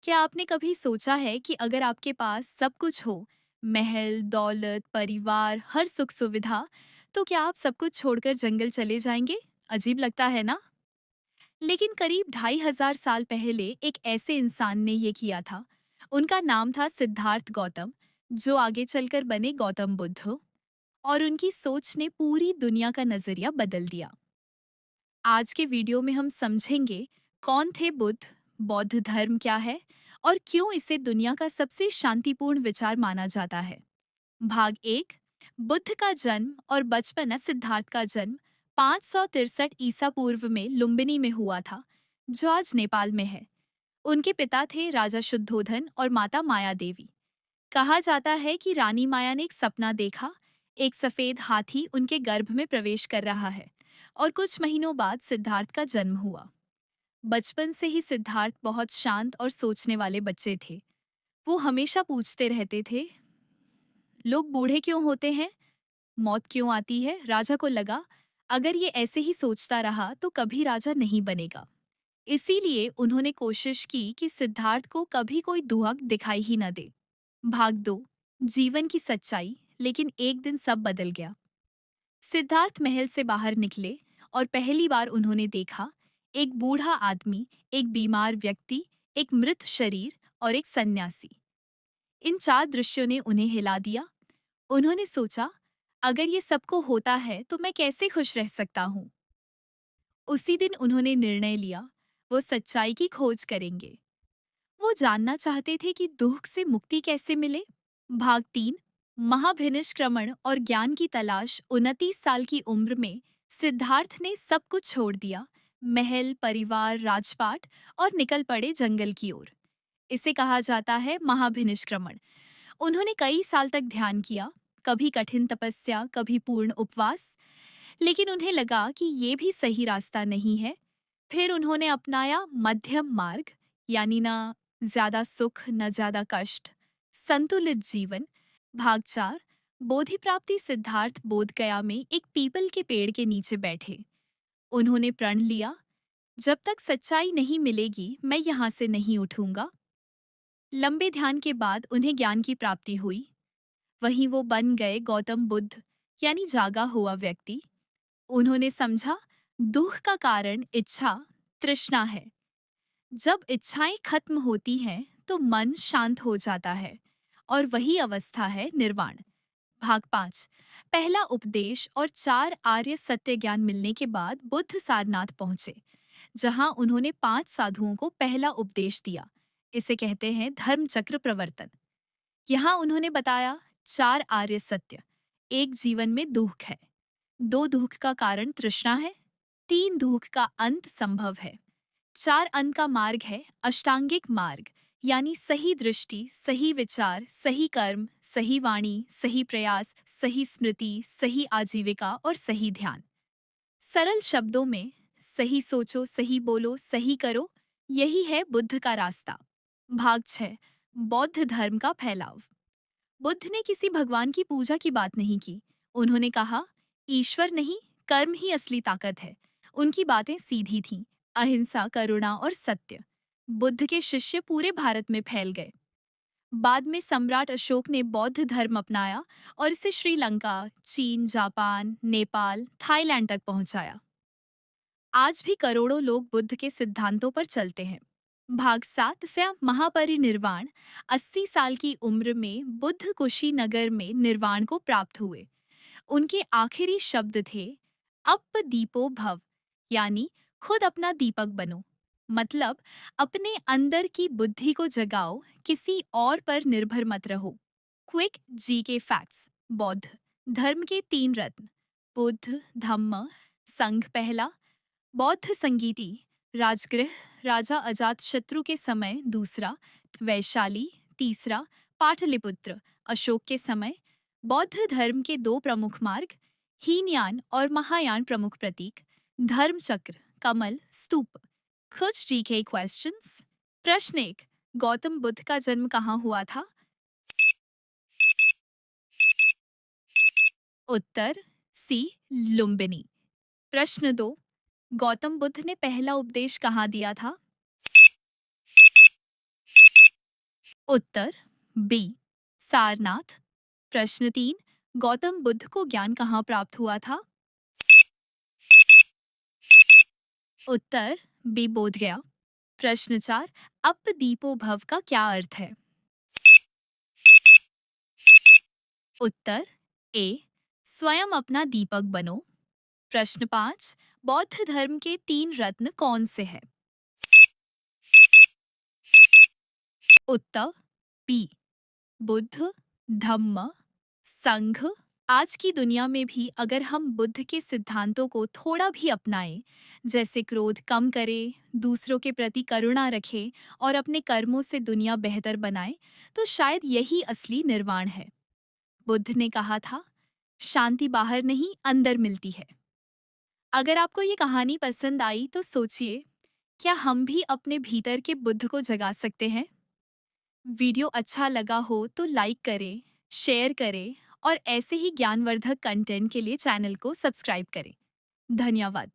क्या आपने कभी सोचा है कि अगर आपके पास सब कुछ हो, महल, दौलत, परिवार, हर सुख सुविधा, तो क्या आप सब कुछ छोड़कर जंगल चले जाएंगे? अजीब लगता है ना? लेकिन करीब 2500 साल पहले एक ऐसे इंसान ने ये किया था। उनका नाम था सिद्धार्थ गौतम, जो आगे चलकर बने गौतम बुद्ध। और उनकी सोच ने पूरी दुनिया का नजरिया बदल दिया। आज के वीडियो में हम समझेंगे कौन थे बुद्ध, बौद्ध धर्म क्या है और क्यों इसे दुनिया का सबसे शांतिपूर्ण विचार माना जाता है। भाग एक। बुद्ध का जन्म और बचपन। सिद्धार्थ का जन्म 563 ईसा पूर्व में लुम्बिनी में हुआ था, जो आज नेपाल में है। उनके पिता थे राजा शुद्धोधन और माता माया देवी। कहा जाता है कि रानी माया ने एक सपना देखा, एक सफेद हाथी उनके गर्भ में प्रवेश कर रहा है और कुछ महीनों बाद सिद्धार्थ का जन्म हुआ। बचपन से ही सिद्धार्थ बहुत शांत और सोचने वाले बच्चे थे। वो हमेशा पूछते रहते थे, लोग बूढ़े क्यों होते हैं, मौत क्यों आती है। राजा को लगा, अगर ये ऐसे ही सोचता रहा तो कभी राजा नहीं बनेगा। इसीलिए उन्होंने कोशिश की कि सिद्धार्थ को कभी कोई दुहक दिखाई ही न दे। भाग दो। जीवन की सच्चाई। लेकिन एक दिन सब बदल गया। सिद्धार्थ महल से बाहर निकले और पहली बार उन्होंने देखा एक बूढ़ा आदमी, एक बीमार व्यक्ति, एक मृत शरीर और एक सन्यासी। इन चार दृश्यों ने उन्हें हिला दिया। उन्होंने सोचा, अगर ये सबको होता है तो मैं कैसे खुश रह सकता हूँ। उसी दिन उन्होंने निर्णय लिया, वो सच्चाई की खोज करेंगे। वो जानना चाहते थे कि दुख से मुक्ति कैसे मिले। भाग तीन। महाभिनिष्क्रमण और ज्ञान की तलाश। 29 साल की उम्र में सिद्धार्थ ने सब कुछ छोड़ दिया, महल, परिवार, राजपाट, और निकल पड़े जंगल की ओर। इसे कहा जाता है महाभिनिष्क्रमण। उन्होंने कई साल तक ध्यान किया, कभी कठिन तपस्या, कभी पूर्ण उपवास। लेकिन उन्हें लगा कि ये भी सही रास्ता नहीं है। फिर उन्होंने अपनाया मध्यम मार्ग, यानी ना ज्यादा सुख न ज्यादा कष्ट, संतुलित जीवन। भाग चार। बोधि प्राप्ति। सिद्धार्थ बोध गया में एक पीपल के पेड़ के नीचे बैठे। उन्होंने प्रण लिया, जब तक सच्चाई नहीं मिलेगी मैं यहाँ से नहीं उठूंगा। लंबे ध्यान के बाद उन्हें ज्ञान की प्राप्ति हुई। वहीं वो बन गए गौतम बुद्ध, यानी जागा हुआ व्यक्ति। उन्होंने समझा, दुख का कारण इच्छा, तृष्णा है। जब इच्छाएं खत्म होती हैं तो मन शांत हो जाता है, और वही अवस्था है निर्वाण। भाग पांच। पहला उपदेश और चार आर्य सत्य ज्ञान मिलने के बाद बुद्ध सारनाथ पहुंचे, जहां उन्होंने 5 साधुओं को पहला उपदेश दिया। इसे कहते हैं धर्म चक्र प्रवर्तन। यहाँ उन्होंने बताया, चार आर्य सत्य। एक, जीवन में दुख है। दो, दुख का कारण तृष्णा है। तीन, दुख का अंत संभव है। चार, अंत का मार्ग है अष्टांगिक मार्ग, यानी सही दृष्टि, सही विचार, सही कर्म, सही वाणी, सही प्रयास, सही स्मृति, सही आजीविका और सही ध्यान। सरल शब्दों में, सही सोचो, सही बोलो, सही करो, यही है बुद्ध का रास्ता। भाग 6। बौद्ध धर्म का फैलाव। बुद्ध ने किसी भगवान की पूजा की बात नहीं की। उन्होंने कहा, ईश्वर नहीं, कर्म ही असली ताकत है। उनकी बातें सीधी थीं, अहिंसा, करुणा और सत्य। बुद्ध के शिष्य पूरे भारत में फैल गए। बाद में सम्राट अशोक ने बौद्ध धर्म अपनाया और इसे श्रीलंका, चीन, जापान, नेपाल, थाईलैंड तक पहुंचाया। आज भी करोड़ों लोग बुद्ध के सिद्धांतों पर चलते हैं। भाग 7 से महापरिनिर्वाण। 80 साल की उम्र में बुद्ध कुशीनगर में निर्वाण को प्राप्त हुए। उनके आखिरी शब्द थे, अप दीपो भव, यानी खुद अपना दीपक बनो। मतलब, अपने अंदर की बुद्धि को जगाओ, किसी और पर निर्भर मत रहो। क्विक जी के फैक्ट्स। बौद्ध धर्म के 3 रत्न, बुद्ध, धम्म, संघ पहला। बौद्ध संगीति, राजगृह, राजा अजातशत्रु के समय दूसरा। वैशाली तीसरा। पाटलिपुत्र, अशोक के समय। बौद्ध धर्म के 2 प्रमुख मार्ग, हीनयान और महायान प्रमुख प्रतीक। धर्म चक्र, कमल, स्तूप। कुछ जीके क्वेश्चंस। प्रश्न 1। गौतम बुद्ध का जन्म कहाँ हुआ था? उत्तर सी, लुम्बिनी। प्रश्न 2। गौतम बुद्ध ने पहला उपदेश कहाँ दिया था? उत्तर बी सारनाथ। प्रश्न 3, गौतम बुद्ध को ज्ञान कहाँ प्राप्त हुआ था? उत्तर बी बोधगया। प्रश्न 4, अप दीपो भव का क्या अर्थ है? उत्तर ए स्वयं अपना दीपक बनो। प्रश्न 5, बौद्ध धर्म के 3 रत्न कौन से हैं? उत्तर बी बुद्ध, धम्म, संघ। आज की दुनिया में भी अगर हम बुद्ध के सिद्धांतों को थोड़ा भी अपनाएं, जैसे क्रोध कम करें, दूसरों के प्रति करुणा रखें और अपने कर्मों से दुनिया बेहतर बनाएं, तो शायद यही असली निर्वाण है। बुद्ध ने कहा था, शांति बाहर नहीं अंदर मिलती है। अगर आपको ये कहानी पसंद आई तो सोचिए, क्या हम भी अपने भीतर के बुद्ध को जगा सकते हैं? वीडियो अच्छा लगा हो तो लाइक करें, शेयर करें और ऐसे ही ज्ञानवर्धक कंटेंट के लिए चैनल को सब्सक्राइब करें। धन्यवाद।